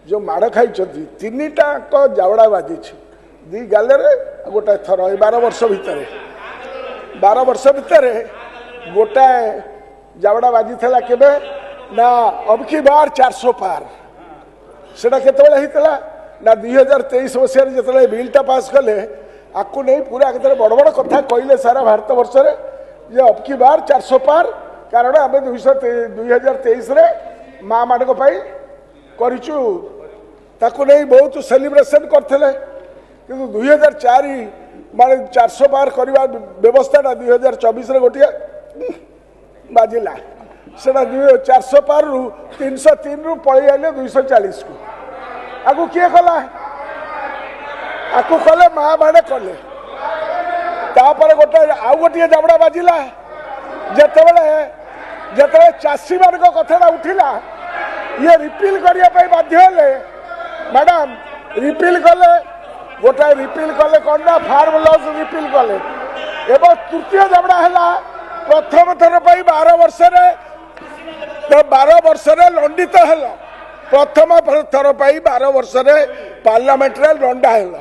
जो माड़ खाई तीन टाक जावड़ा बाजी दी गाले गोटे थर 12 वर्ष भितर 12 वर्ष भितर गोटाए जावड़ा बाजी था केबे ना अब की बार 400 पार सेटा केतबेले हितला ना 2023 मसीह जिते बिलटा पास कले आपको नहीं पूरा बड़ बड़ कथा कहले सारा भारत वर्ष रे जे अब की बार 400 पार कारण आम 2023 रे माँ मान करूँ ताकू नहीं बहुत सेलिब्रेशन करते कि 2004 माने 400 पार करवा व्यवस्थाटा 2024 रे गोटे बाजिला से 400 पार रु 303 रु पलि आए 240 को आगु किए कला आकु कले माँ बाड़े कले तापर गोटे आउ गोटे जाबड़ा बाजिला जिते चाषी मान कथा उठिला ये रिपिल करने बाध्य मैडम रिपिल कले गोटे रिपिल कले कौन ना फार्म लॉस रिपिल कले एवं तृतीय जाबड़ा है प्रथम थर 12 वर्ष 12 वर्ष लंडित है प्रथम थर 12 वर्ष पार्लियामेंट लंडा है।